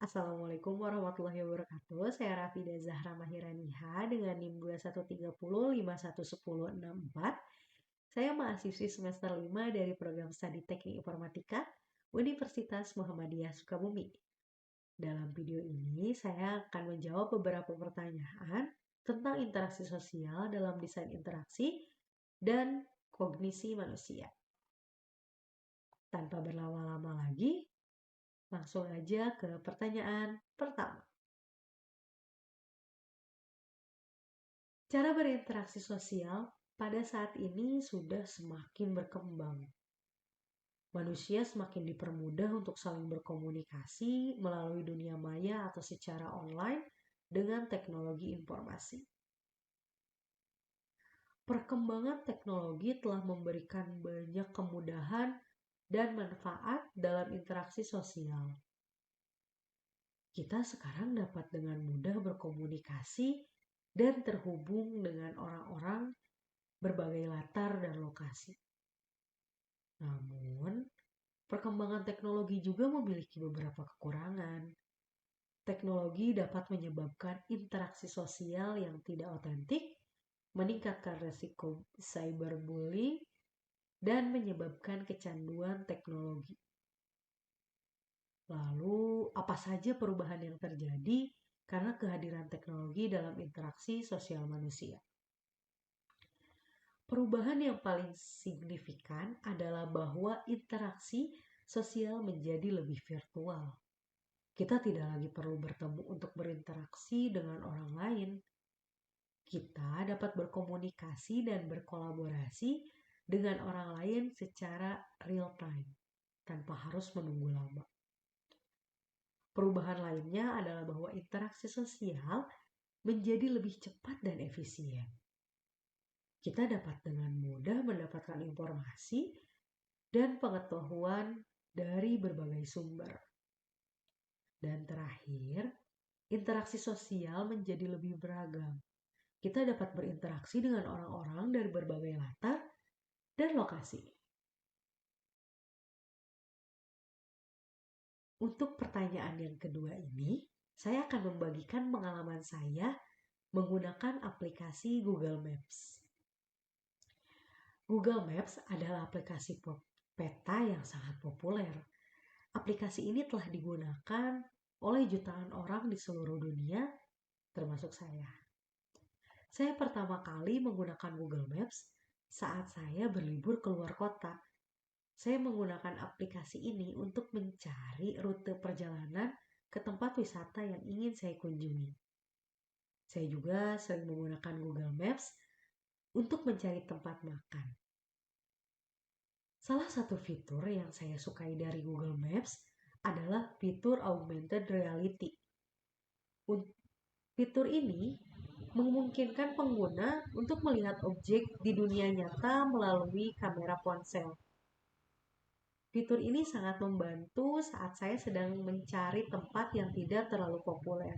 Assalamualaikum warahmatullahi wabarakatuh. Saya Rafida Zahra Mahiraniha dengan NIM 2130511064. Saya mahasiswi semester 5 dari program Studi Teknik Informatika Universitas Muhammadiyah Sukabumi. Dalam video ini saya akan menjawab beberapa pertanyaan tentang interaksi sosial dalam desain interaksi dan kognisi manusia. Tanpa berlama-lama lagi, langsung aja ke pertanyaan pertama. Cara berinteraksi sosial pada saat ini sudah semakin berkembang. Manusia semakin dipermudah untuk saling berkomunikasi melalui dunia maya atau secara online dengan teknologi informasi. Perkembangan teknologi telah memberikan banyak kemudahan dan manfaat dalam interaksi sosial. Kita sekarang dapat dengan mudah berkomunikasi dan terhubung dengan orang-orang berbagai latar dan lokasi. Namun, perkembangan teknologi juga memiliki beberapa kekurangan. Teknologi dapat menyebabkan interaksi sosial yang tidak otentik, meningkatkan resiko cyberbullying, dan menyebabkan kecanduan teknologi. Lalu, apa saja perubahan yang terjadi karena kehadiran teknologi dalam interaksi sosial manusia? Perubahan yang paling signifikan adalah bahwa interaksi sosial menjadi lebih virtual. Kita tidak lagi perlu bertemu untuk berinteraksi dengan orang lain. Kita dapat berkomunikasi dan berkolaborasi dengan orang lain secara real time, tanpa harus menunggu lama. Perubahan lainnya adalah bahwa interaksi sosial menjadi lebih cepat dan efisien. Kita dapat dengan mudah mendapatkan informasi dan pengetahuan dari berbagai sumber. Dan terakhir, interaksi sosial menjadi lebih beragam. Kita dapat berinteraksi dengan orang-orang dari berbagai latar dan lokasi. Untuk pertanyaan yang kedua ini, saya akan membagikan pengalaman saya menggunakan aplikasi Google Maps. Google Maps adalah aplikasi peta yang sangat populer. Aplikasi ini telah digunakan oleh jutaan orang di seluruh dunia, termasuk saya. Saya pertama kali menggunakan Google Maps saat saya berlibur keluar kota. Saya menggunakan aplikasi ini untuk mencari rute perjalanan ke tempat wisata yang ingin saya kunjungi. Saya juga sering menggunakan Google Maps untuk mencari tempat makan. Salah satu fitur yang saya sukai dari Google Maps adalah fitur augmented reality. Fitur ini memungkinkan pengguna untuk melihat objek di dunia nyata melalui kamera ponsel. Fitur ini sangat membantu saat saya sedang mencari tempat yang tidak terlalu populer.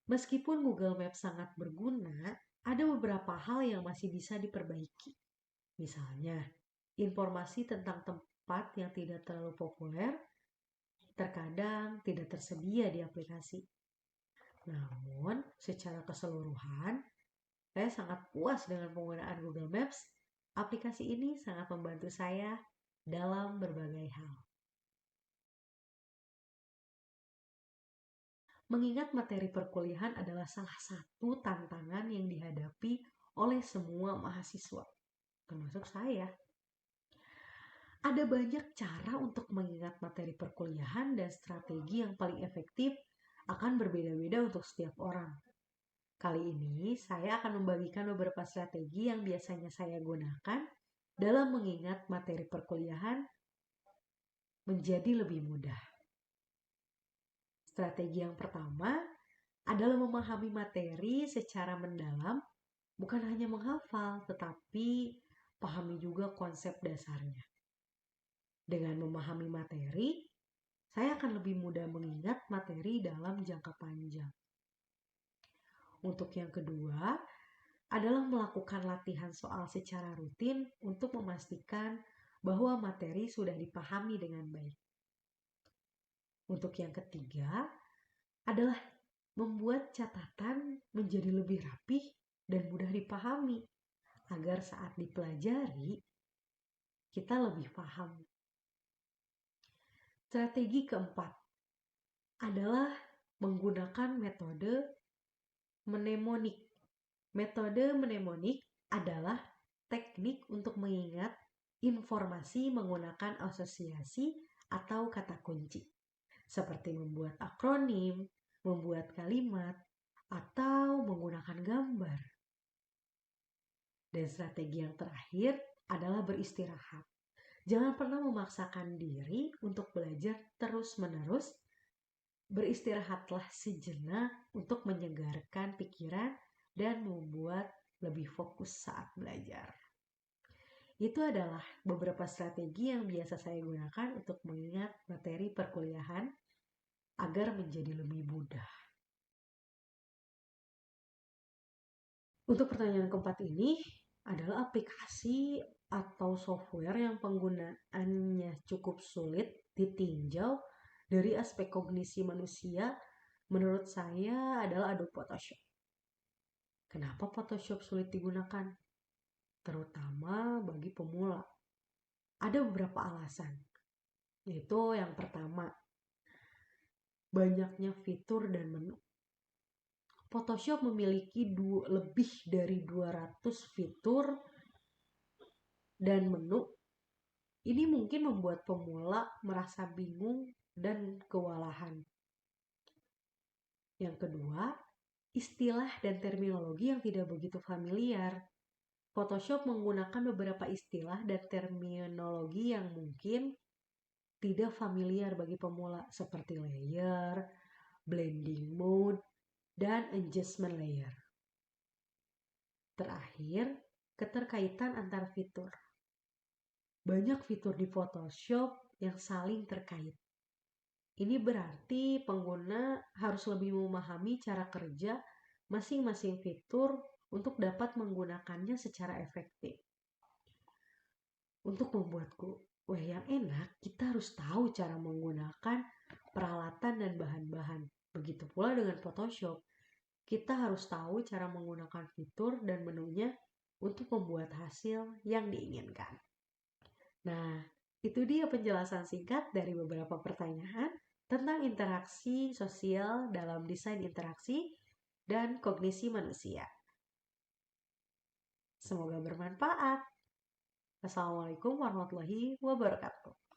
Meskipun Google Maps sangat berguna, ada beberapa hal yang masih bisa diperbaiki. Misalnya, informasi tentang tempat yang tidak terlalu populer terkadang tidak tersedia di aplikasi. Namun, secara keseluruhan, saya sangat puas dengan penggunaan Google Maps. Aplikasi ini sangat membantu saya dalam berbagai hal. Mengingat materi perkuliahan adalah salah satu tantangan yang dihadapi oleh semua mahasiswa, termasuk saya. Ada banyak cara untuk mengingat materi perkuliahan dan strategi yang paling efektif akan berbeda-beda untuk setiap orang. Kali ini saya akan membagikan beberapa strategi yang biasanya saya gunakan dalam mengingat materi perkuliahan menjadi lebih mudah. Strategi yang pertama adalah memahami materi secara mendalam, bukan hanya menghafal, tetapi pahami juga konsep dasarnya. Dengan memahami materi, saya akan lebih mudah mengingat materi dalam jangka panjang. Untuk yang kedua, adalah melakukan latihan soal secara rutin untuk memastikan bahwa materi sudah dipahami dengan baik. Untuk yang ketiga adalah membuat catatan menjadi lebih rapih dan mudah dipahami agar saat dipelajari kita lebih paham. Strategi keempat adalah menggunakan metode mnemonik. Metode mnemonik adalah teknik untuk mengingat informasi menggunakan asosiasi atau kata kunci, seperti membuat akronim, membuat kalimat, atau menggunakan gambar. Dan strategi yang terakhir adalah beristirahat. Jangan pernah memaksakan diri untuk belajar terus-menerus. Beristirahatlah sejenak untuk menyegarkan pikiran dan membuat lebih fokus saat belajar. Itu adalah beberapa strategi yang biasa saya gunakan untuk mengingat materi perkuliahan agar menjadi lebih mudah. Untuk pertanyaan keempat ini adalah aplikasi atau software yang penggunaannya cukup sulit ditinjau dari aspek kognisi manusia, menurut saya adalah Adobe Photoshop. Kenapa Photoshop sulit digunakan? Terutama bagi pemula. Ada beberapa alasan. Yaitu yang pertama, banyaknya fitur dan menu. Photoshop memiliki lebih dari 200 fitur dan menu. Ini mungkin membuat pemula merasa bingung dan kewalahan. Yang kedua, istilah dan terminologi yang tidak begitu familiar. Photoshop menggunakan beberapa istilah dan terminologi yang mungkin tidak familiar bagi pemula, seperti layer, blending mode, dan adjustment layer. Terakhir, keterkaitan antar fitur. Banyak fitur di Photoshop yang saling terkait. Ini berarti pengguna harus lebih memahami cara kerja masing-masing fitur untuk dapat menggunakannya secara efektif. Untuk membuat kue yang enak, kita harus tahu cara menggunakan peralatan dan bahan-bahan. Begitu pula dengan Photoshop. Kita harus tahu cara menggunakan fitur dan menunya untuk membuat hasil yang diinginkan. Nah, itu dia penjelasan singkat dari beberapa pertanyaan tentang interaksi sosial dalam desain interaksi dan kognisi manusia. Semoga bermanfaat. Assalamualaikum warahmatullahi wabarakatuh.